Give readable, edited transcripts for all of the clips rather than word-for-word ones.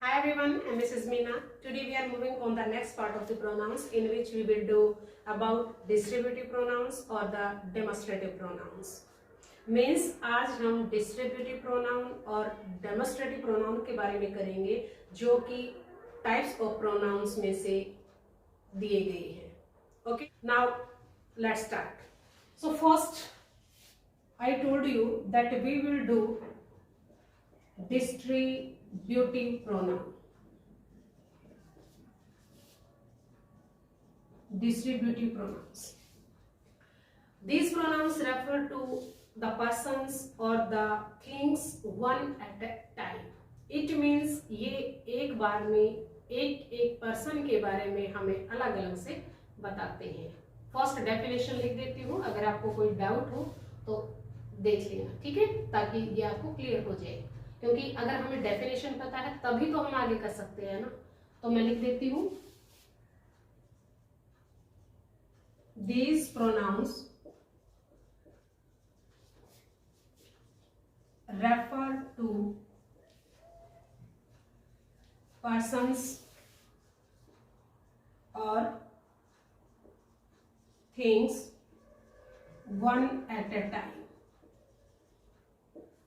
Hi everyone, I'm Mrs. Meena. Today we are moving on the next part of the pronouns in which we will do about distributive pronouns or the demonstrative pronouns. Means आज हम distributive pronoun और demonstrative pronoun के बारे में करेंगे जो कि types of pronouns में से दिए गए हैं. Okay, now let's start. So first I told you that we will do distributive pronoun. Distributive pronouns. These pronouns refer to the persons or the things one at a time. It means ये एक बार में एक person के बारे में हमें अलग अलग से बताते हैं. फर्स्ट डेफिनेशन लिख देती हूँ, अगर आपको कोई डाउट हो तो देख लेना, ठीक है, ताकि ये आपको क्लियर हो जाए. क्योंकि अगर हमें डेफिनेशन पता है तभी तो हम आगे कर सकते हैं ना. तो मैं लिख देती हूँ, these pronouns refer to persons or things one at a time.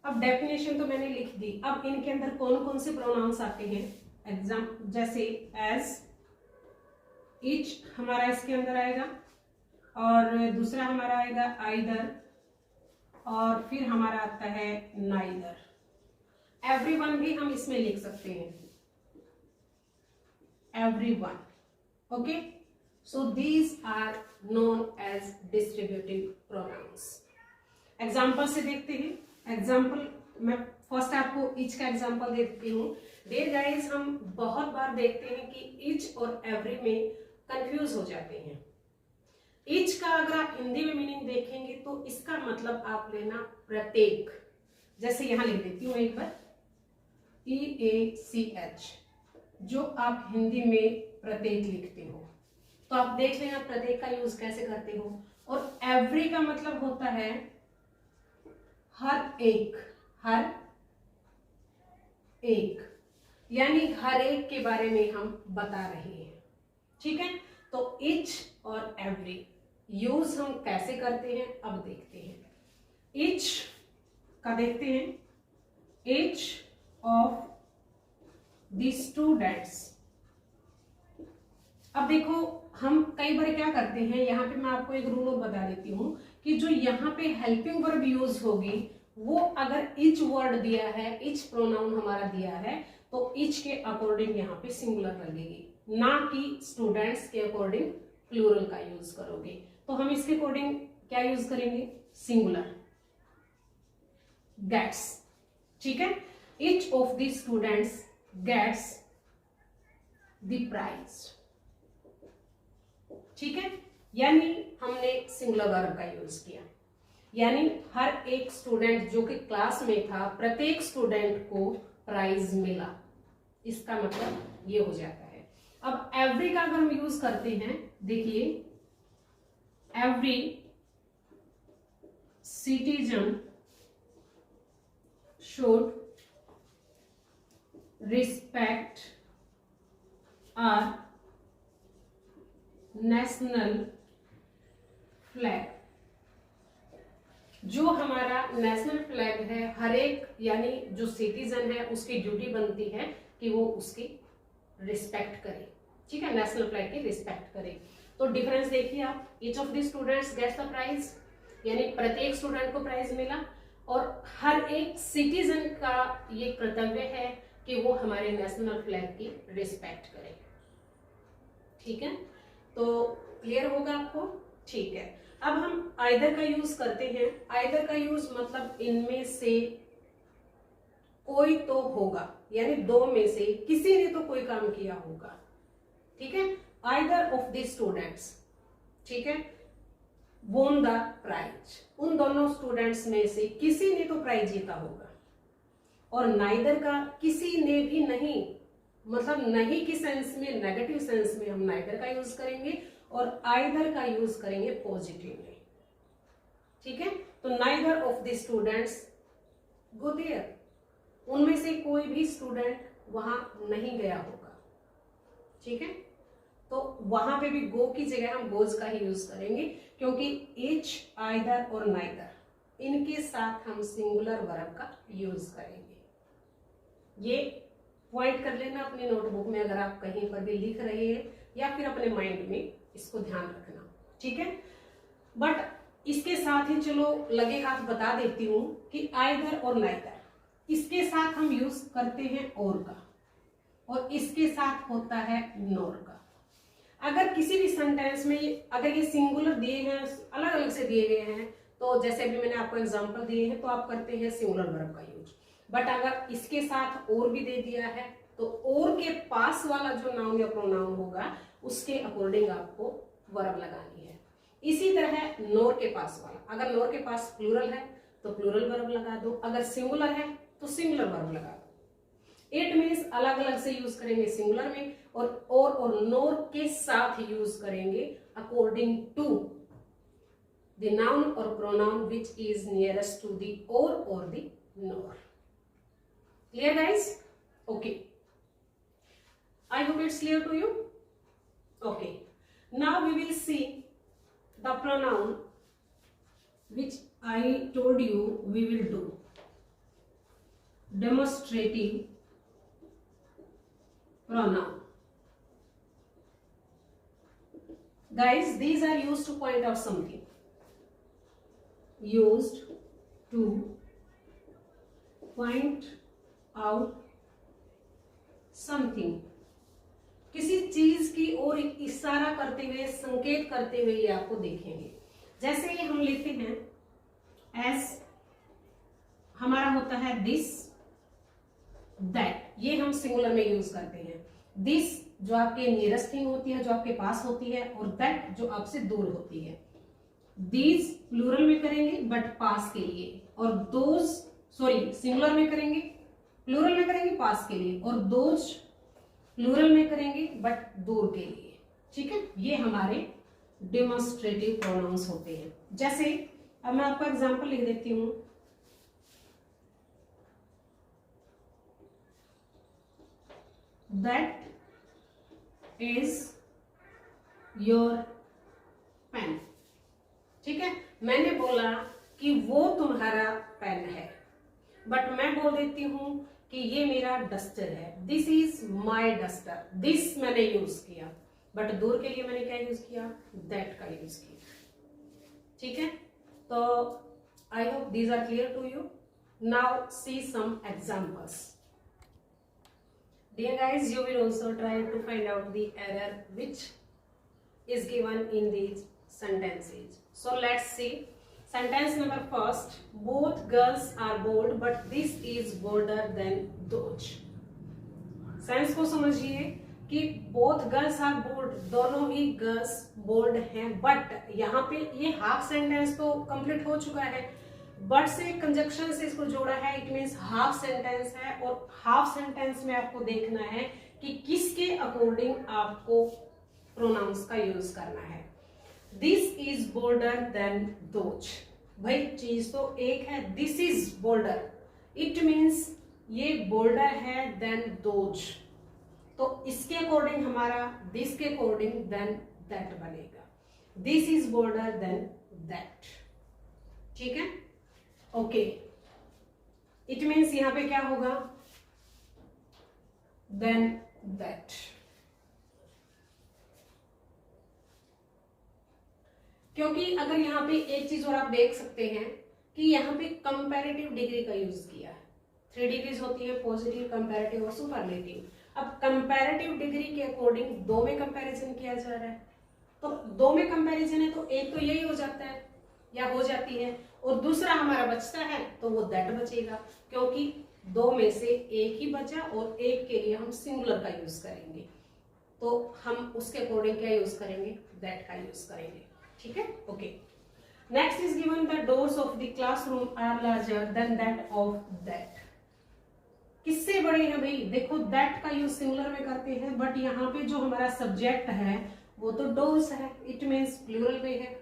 अब डेफिनेशन तो मैंने लिख दी. अब इनके अंदर कौन कौन से प्रोनाउंस आते हैं. एग्जाम जैसे एज, ईच हमारा इसके अंदर आएगा, और दूसरा हमारा आएगा आइदर, और फिर हमारा आता है नाइदर. एवरीवन भी हम इसमें लिख सकते हैं, everyone. Okay, so these are known as distributive pronouns. Example से देखते हैं. एग्जाम्पल मैं फर्स्ट आपको ईच का एग्जाम्पल देती हूँ. डियर गाइस, हम बहुत बार देखते हैं कि ईच और एवरी में कंफ्यूज हो जाते हैं. ईच का अगर आप हिंदी में मीनिंग देखेंगे तो इसका मतलब आप लेना प्रत्येक. जैसे यहां लिख देती हूँ एक बार, EACH, जो आप हिंदी में प्रत्येक लिखते हो. तो आप देख लेना प्रत्येक का यूज कैसे करते हो. और एवरी का मतलब होता है हर एक, हर एक, यानी हर एक के बारे में हम बता रहे हैं. ठीक है, तो ईच और एवरी यूज हम कैसे करते हैं अब देखते हैं. ईच का देखते हैं. Each of the students. अब देखो, हम कई बार क्या करते हैं, यहाँ पे मैं आपको एक रूल और बता देती हूँ कि जो यहाँ पे हेल्पिंग वर्ब यूज होगी वो अगर ईच वर्ड दिया है, ईच प्रोनाउन हमारा दिया है, तो ईच के अकॉर्डिंग यहाँ पे सिंगुलर लगेगी, ना कि स्टूडेंट्स के अकॉर्डिंग प्लूरल का यूज करोगे. तो हम इसके अकॉर्डिंग क्या यूज करेंगे, सिंगुलर, गेट्स. ठीक है, each of the students gets the prize. ठीक है, यानी हमने सिंगुलर वर्ब का यूज किया, यानी हर एक स्टूडेंट जो कि क्लास में था, प्रत्येक स्टूडेंट को प्राइज मिला. इसका मतलब ये हो जाता है. अब एवरी का अगर हम यूज करते हैं, देखिए, every citizen should respect our national flag. जो हमारा नेशनल फ्लैग है, हर एक यानी जो सिटीजन है उसकी ड्यूटी बनती है कि वो उसकी रिस्पेक्ट करे. ठीक है, नेशनल फ्लैग की रिस्पेक्ट करे. तो डिफरेंस देखिए आप, each of the students gets the prize, यानी प्रत्येक स्टूडेंट को प्राइज मिला, और हर एक सिटीजन का ये कर्तव्य है कि वो हमारे नेशनल फ्लैग की रिस्पेक्ट करे. ठीक है, तो क्लियर होगा आपको. ठीक है, अब हम आइदर का यूज करते हैं. आइदर का यूज मतलब इनमें से कोई तो होगा, यानी दो में से किसी ने तो कोई काम किया होगा. ठीक है, आइदर ऑफ द स्टूडेंट्स, ठीक है, वोन द प्राइज. उन दोनों स्टूडेंट्स में से किसी ने तो प्राइज जीता होगा. और नाइदर का किसी ने भी नहीं, मतलब नहीं की सेंस में, नेगेटिव सेंस में हम नाइदर का यूज करेंगे, और आइदर का यूज करेंगे पॉजिटिवली. ठीक है, तो neither of the students go there, उनमें से कोई भी स्टूडेंट वहां नहीं गया होगा, ठीक है। तो वहां पे भी गो की जगह हम गोज का ही यूज करेंगे, क्योंकि इच, आइदर और नाइदर इनके साथ हम सिंगुलर वर्ब का यूज करेंगे। ये पॉइंट कर लेना अपने नोटबुक में, अगर आप कहीं पर भी लिख रहे हैं या फिर अपने माइंड में इसको ध्यान रखना, ठीक है। बट इसके साथ ही चलो लगे हाथ बता देती हूं कि आइदर और नाइदर इसके साथ हम यूज करते हैं और का, और इसके साथ होता है नोर का। अगर किसी भी सेंटेंस में अगर ये सिंगुलर दिए हैं, अलग अलग से दिए गए हैं, तो जैसे अभी मैंने आपको एग्जांपल दिए हैं तो आप करते हैं सिंगुलर वर्ब का यूज। बट अगर इसके साथ और भी दे दिया है तो और के पास वाला जो नाउन या प्रोनाउन होगा उसके अकॉर्डिंग आपको वर्ब लगानी है। इसी तरह नोर के पास वाला, अगर नोर के पास प्लूरल है तो प्लूरल वर्ब लगा दो, अगर सिंगुलर है तो सिंगुलर वर्ब लगा दो। इट मीन्स अलग अलग से यूज करेंगे सिंगुलर में, और नोर के साथ यूज करेंगे according to the noun or pronoun which is nearest to the or the nor. Clear guys? Okay, I hope it's clear to you. Okay, now we will see the pronoun which I told you we will do. Demonstrative pronoun. Guys, these are used to point out something. Used to point out something. किसी चीज की ओर इशारा करते हुए, संकेत करते हुए ये आपको देखेंगे। जैसे ये हम लिखते हैं एस, हमारा होता है दिस, दैट, ये हम सिंगुलर में यूज करते हैं। दिस जो आपके नियरेस्ट थिंग होती है, जो आपके पास होती है, और दैट जो आपसे दूर होती है। दीज प्लूरल में करेंगे बट पास के लिए, और दोज सिंगुलर में करेंगे, प्लूरल में करेंगे पास के लिए, और दोज प्लूरल में करेंगे बट दूर के लिए, ठीक है। ये हमारे डेमोन्स्ट्रेटिव प्रोनाउंस होते हैं। जैसे अब मैं आपको एग्जांपल लिख देती हूं, दैट इज योर पेन, ठीक है। मैंने बोला कि वो तुम्हारा पेन है, बट मैं बोल देती हूं कि ये मेरा डस्टर है, this is my duster. This मैंने यूज किया, बट दूर के लिए मैंने क्या यूज किया, दैट का यूज किया, ठीक है। तो I hope these are clear to you. Now see some examples. Dear guys, you will also try to find out the error which is given in these sentences. So let's see. Sentence number first, both girls are bold but this is bolder than those. Sense को समझिए कि both girls are bold, दोनों ही girls bold हैं, but यहाँ पे ये half sentence तो complete हो चुका है, बट से कंजक्शन से इसको जोड़ा है, इट मीन्स हाफ सेंटेंस है, और हाफ सेंटेंस में आपको देखना है कि किसके अकॉर्डिंग आपको प्रोनाउंस का यूज करना है। This is bolder than those, भाई चीज तो एक है, this is bolder, it means ये बोल्डर है देन दोज, तो इसके अकॉर्डिंग हमारा दिस के अकॉर्डिंग देन दैट बनेगा। This is bolder than that, ठीक है। ओके, इट मीन्स यहां पे क्या होगा, देन दैट। क्योंकि अगर यहाँ पे एक चीज और आप देख सकते हैं कि यहाँ पे कंपैरेटिव डिग्री का यूज किया है। 3 डिग्रीज होती है, पॉजिटिव, कंपैरेटिव और सुपरलेटिव। अब कंपैरेटिव डिग्री के अकॉर्डिंग 2 में कंपैरिजन किया जा रहा है, तो 2 में कंपैरिजन है तो एक तो यही हो जाता है या हो जाती है, और दूसरा हमारा बचता है तो वो दैट बचेगा, क्योंकि 2 में से एक ही बचा और एक के लिए हम सिंगुलर का यूज करेंगे, तो हम उसके अकॉर्डिंग क्या यूज करेंगे, दैट का यूज करेंगे, ठीक है। Okay, next is given the doors of the classroom are larger than that of that. किससे बड़े हैं भाई, देखो दैट का यूज सिंगुलर में करते हैं, बट यहाँ पे जो हमारा सब्जेक्ट है वो तो डोर्स है, इट मीन्स प्लूरल में है,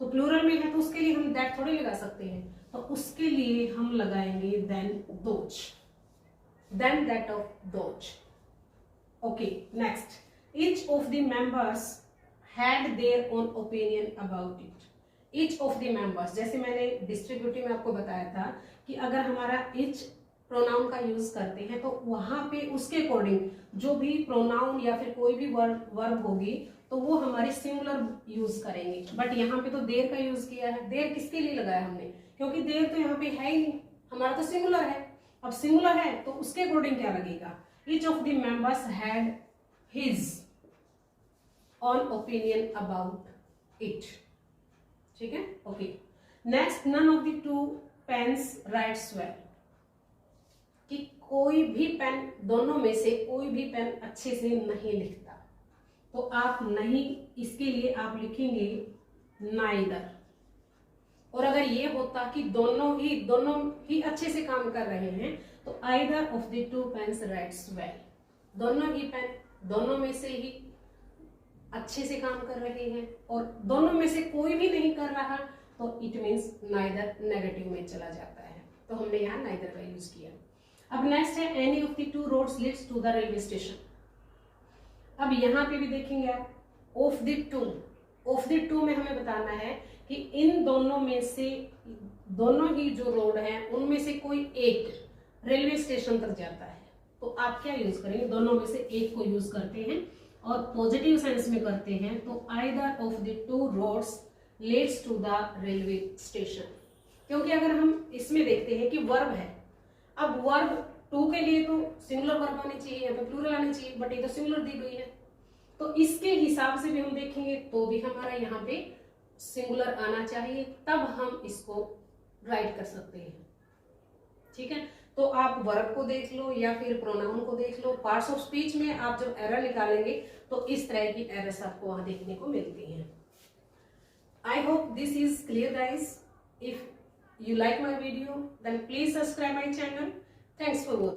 तो प्लूरल में है तो उसके लिए हम दैट थोड़ी लगा सकते हैं, तो उसके लिए हम लगाएंगे than those. than that of those. Okay, next. Each of the members had their own opinion about it. Each of the members, जैसे मैंने डिस्ट्रीब्यूटिव में आपको बताया था कि अगर हमारा each प्रोनाउन का यूज करते हैं तो वहां पे उसके अकॉर्डिंग जो भी प्रोनाउन या फिर कोई भी वर्ब होगी तो वो हमारी सिंगुलर यूज करेंगे। बट यहाँ पे तो देर का यूज किया है। देर किसके लिए लगाया हमने? क्योंकि देर तो यहाँ पे है ही नहीं, हमारा तो सिंगुलर है। अब सिंगुलर है तो उसके अकॉर्डिंग क्या लगेगा? Each of the members had his own opinion about it. ठीक है, okay. Next, none of the two pens writes well, कि कोई भी पेन, दोनों में से कोई भी पेन अच्छे से नहीं लिखता, तो आप नहीं, इसके लिए आप लिखेंगे नाइदर। और अगर ये होता कि दोनों ही अच्छे से काम कर रहे हैं तो either of the two pens writes well, दोनों ही पेन दोनों में से ही अच्छे से काम कर रहे हैं, और दोनों में से कोई भी नहीं कर रहा तो इट मीन्स नाइदर नेगेटिव में चला जाता है। तो हमने यहाँ नाइदर का यूज किया। अब नेक्स्ट है any of the two roads leads to the railway station. अब यहाँ पे भी देखेंगे आप ऑफ द टू में हमें बताना है कि इन दोनों में से, दोनों ही जो रोड हैं उनमें से कोई एक रेलवे स्टेशन तक जाता है, तो आप क्या यूज करेंगे? दोनों में से एक को यूज करते हैं और पॉजिटिव सेंस में करते हैं तो either of the two roads leads to the railway station. क्योंकि अगर हम इसमें देखते हैं कि वर्ब है, अब वर्ब टू के लिए तो सिंगुलर वर्ब आनी चाहिए, यहाँ पे प्लूरल आनी चाहिए, बट ये तो सिंगुलर दी गई है, तो इसके हिसाब से भी हम देखेंगे तो भी हमारा यहाँ पे सिंगुलर आना चाहिए, तब हम इसको राइट कर सकते हैं। ठीक है, तो आप वर्ब को देख लो या फिर प्रोनाउन को देख लो, पार्ट्स ऑफ स्पीच में आप जब एरर निकालेंगे तो इस तरह की एरर्स आपको वहां देखने को मिलती हैं। I hope this is clear guys. If you like my video then please subscribe my channel. Thanks for watching.